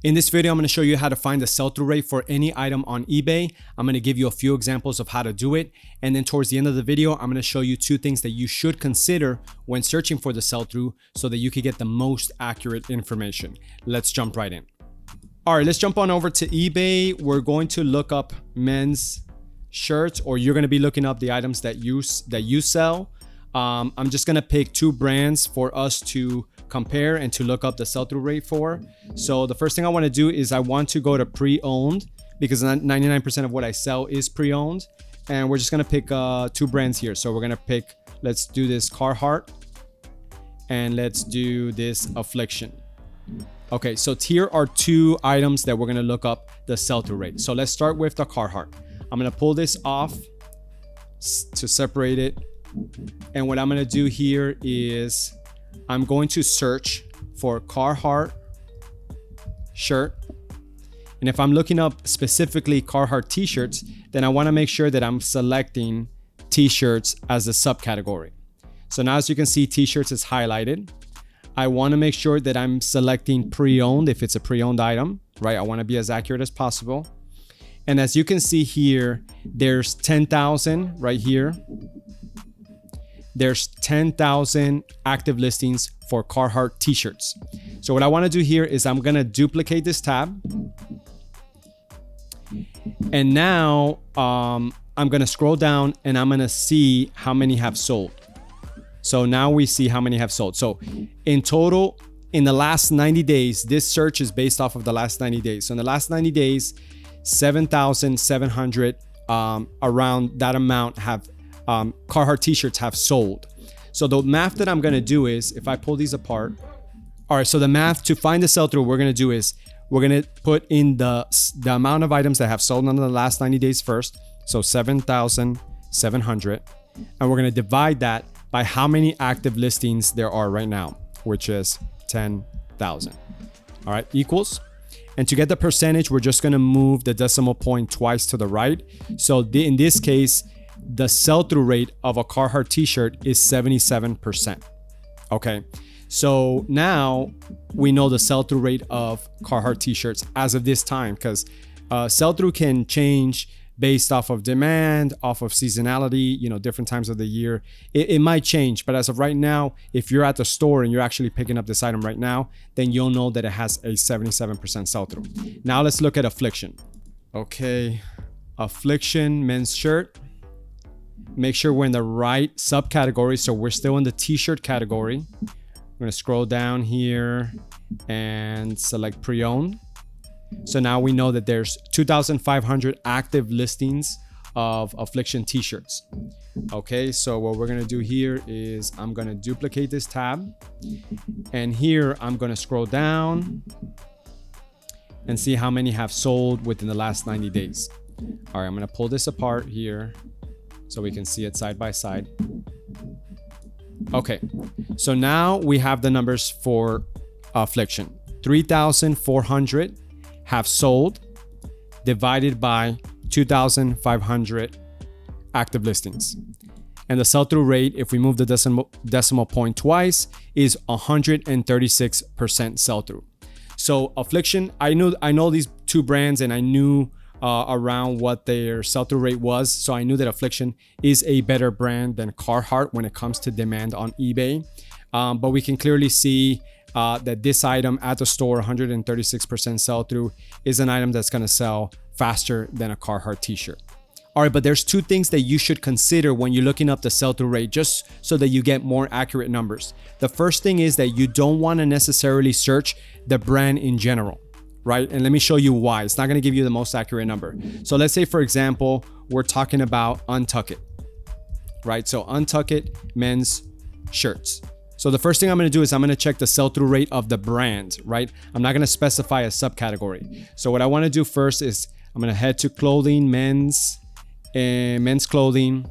In this video, I'm going to show you how to find the sell-through rate for any item on eBay. I'm going to give you a few examples of how to do it. And then towards the end of the video, I'm going to show you 2 things that you should consider when searching for the sell-through so that you can get the most accurate information. Let's jump right in. All right, let's jump on over to eBay. We're going to look up men's shirts, or you're going to be looking up the items that you sell. I'm just going to pick 2 brands for us to compare and to look up the sell-through rate for. So the first thing I want to do is I want to go to pre-owned, because 99% of what I sell is pre-owned. And we're just going to pick 2 brands here. So we're going to pick, let's do this Carhartt, and let's do this Affliction. Okay, so here are 2 items that we're going to look up the sell-through rate. So let's start with the Carhartt. I'm going to pull this off to separate it. And what I'm going to do here is I'm going to search for Carhartt shirt. And if I'm looking up specifically Carhartt t-shirts, then I want to make sure that I'm selecting t-shirts as a subcategory. So now, as you can see, t-shirts is highlighted. I want to make sure that I'm selecting pre-owned if it's a pre-owned item, right? I want to be as accurate as possible. And as you can see here, there's 10,000 right here. There's 10,000 active listings for Carhartt t-shirts. So what I want to do here is I'm going to duplicate this tab. And now I'm going to scroll down and I'm going to see how many have sold. So now we see how many have sold. So in total, in the last 90 days, this search is based off of the last 90 days. So in the last 90 days, 7,700 around that amount have Carhartt t-shirts have sold. So the math that I'm going to do is, if I pull these apart, all right, so the math to find the sell-through we're going to do is we're going to put in the amount of items that have sold in the last 90 days first. So 7,700. And we're going to divide that by how many active listings there are right now, which is 10,000. All right, equals. And to get the percentage, we're just going to move the decimal point twice to the right. So in this case, the sell-through rate of a Carhartt t-shirt is 77%. Okay, so now we know the sell-through rate of Carhartt t-shirts as of this time, because sell-through can change based off of demand, off of seasonality, different times of the year. It might change, but as of right now, if you're at the store and you're actually picking up this item right now, then you'll know that it has a 77% sell-through. Now let's look at Affliction. Okay, Affliction men's shirt. Make sure we're in the right subcategory. So we're still in the t-shirt category. I'm going to scroll down here and select pre-owned. So now we know that there's 2,500 active listings of Affliction t-shirts. Okay, so what we're going to do here is I'm going to duplicate this tab. And here I'm going to scroll down and see how many have sold within the last 90 days. All right, I'm going to pull this apart here so we can see it side by side. Okay, so now we have the numbers for Affliction. 3,400 have sold divided by 2,500 active listings. And the sell-through rate, if we move the decimal point twice, is 136% sell-through. So Affliction, I know these 2 brands, and I knew around what their sell-through rate was. So I knew that Affliction is a better brand than Carhartt when it comes to demand on eBay. But we can clearly see that this item at the store, 136% sell-through, is an item that's going to sell faster than a Carhartt t-shirt. All right, but there's 2 things that you should consider when you're looking up the sell-through rate, just so that you get more accurate numbers. The first thing is that you don't want to necessarily search the brand in general, right? And let me show you why. It's not going to give you the most accurate number. So let's say, for example, we're talking about Untuck It, right? So Untuck It men's shirts. So the first thing I'm going to do is I'm going to check the sell-through rate of the brand, right? I'm not going to specify a subcategory. So what I want to do first is I'm going to head to clothing, men's clothing,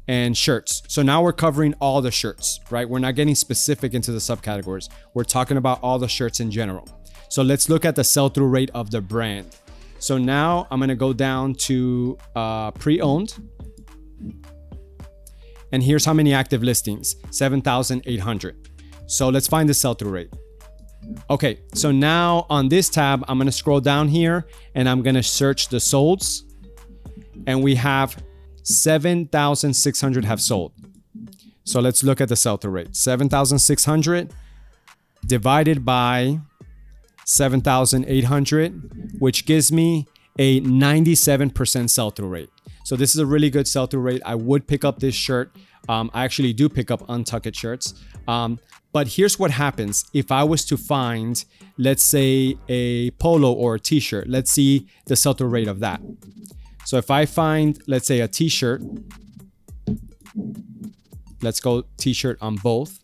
and shirts. So now we're covering all the shirts, right? We're not getting specific into the subcategories. We're talking about all the shirts in general. So let's look at the sell-through rate of the brand. So now I'm going to go down to pre-owned. And here's how many active listings, 7,800. So let's find the sell-through rate. Okay, so now on this tab, I'm gonna scroll down here and I'm gonna search the solds, and we have 7,600 have sold. So let's look at the sell-through rate. 7,600 divided by 7,800, which gives me a 97% sell-through rate. So this is a really good sell-through rate. I would pick up this shirt. I actually do pick up untucked shirts. But here's what happens if I was to find, let's say, a polo or a t-shirt. Let's see the sell-through rate of that. So if I find, let's say, a t-shirt, let's go t-shirt on both.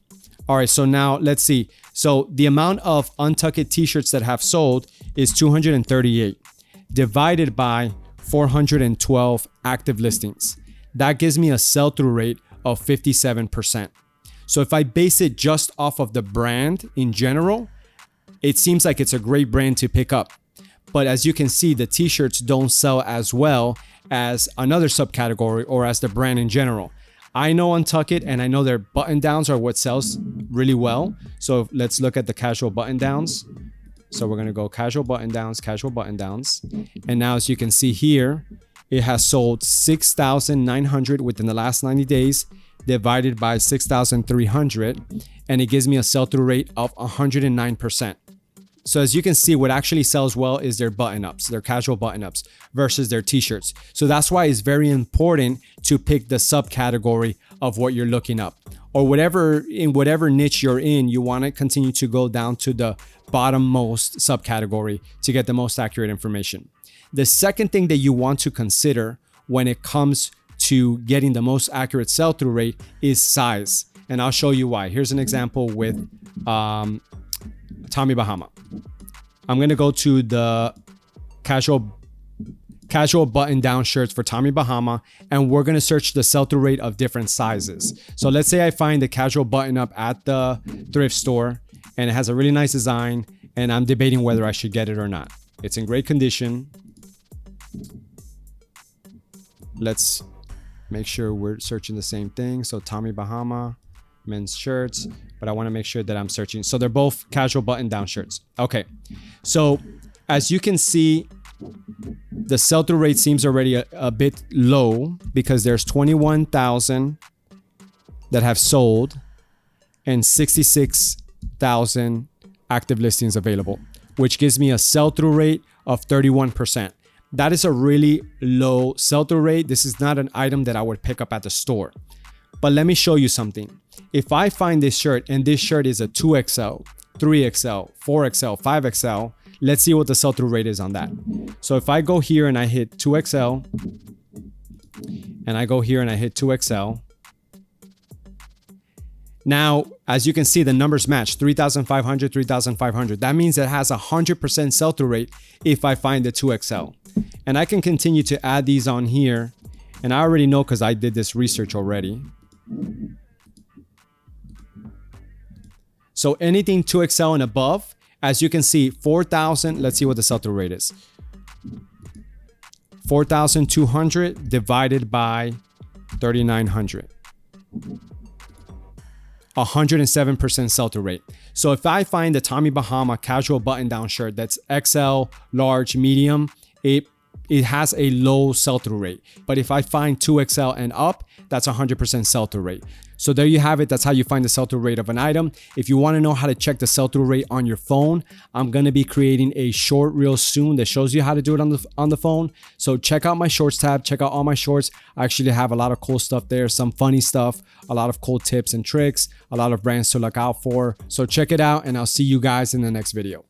All right, so now let's see. So the amount of untucked t-shirts that have sold is 238 divided by 412 active listings. That gives me a sell-through rate of 57%. So if I base it just off of the brand in general, it seems like it's a great brand to pick up. But as you can see, the t-shirts don't sell as well as another subcategory or as the brand in general. I know Untuckit and I know their button downs are what sells really well. So let's look at the casual button downs. So we're going to go casual button downs. And now as you can see here, it has sold 6,900 within the last 90 days divided by 6,300. And it gives me a sell-through rate of 109%. So as you can see, what actually sells well is their button-ups, their casual button-ups versus their t-shirts. So that's why it's very important to pick the subcategory of what you're looking up. Or whatever niche you're in, you want to continue to go down to the bottommost subcategory to get the most accurate information. The second thing that you want to consider when it comes to getting the most accurate sell-through rate is size. And I'll show you why. Here's an example with Tommy Bahama. I'm going to go to the casual button down shirts for Tommy Bahama, and we're going to search the sell-through rate of different sizes. So let's say I find the casual button up at the thrift store and it has a really nice design and I'm debating whether I should get it or not. It's in great condition. Let's make sure we're searching the same thing. So Tommy Bahama, men's shirts, but I want to make sure that I'm searching. So they're both casual button down shirts. Okay. So as you can see, the sell-through rate seems already a bit low because there's 21,000 that have sold and 66,000 active listings available, which gives me a sell-through rate of 31%. That is a really low sell-through rate. This is not an item that I would pick up at the store. But let me show you something. If I find this shirt and this shirt is a 2XL, 3XL, 4XL, 5XL, let's see what the sell-through rate is on that. So if I go here and I hit 2XL and I go here and I hit 2XL, now, as you can see, the numbers match 3,500, 3,500. That means it has a 100% sell-through rate if I find the 2XL. And I can continue to add these on here. And I already know because I did this research already. So anything 2XL and above, as you can see, 4,000. Let's see what the sell-through rate is. 4,200 divided by 3,900. 107% sell-through rate. So if I find the Tommy Bahama casual button-down shirt that's XL, large, medium, it has a low sell-through rate. But if I find 2XL and up, that's 100% sell-through rate. So there you have it. That's how you find the sell-through rate of an item. If you want to know how to check the sell-through rate on your phone, I'm going to be creating a short reel soon that shows you how to do it on the phone. So check out my shorts tab. Check out all my shorts. I actually have a lot of cool stuff there, some funny stuff, a lot of cool tips and tricks, a lot of brands to look out for. So check it out and I'll see you guys in the next video.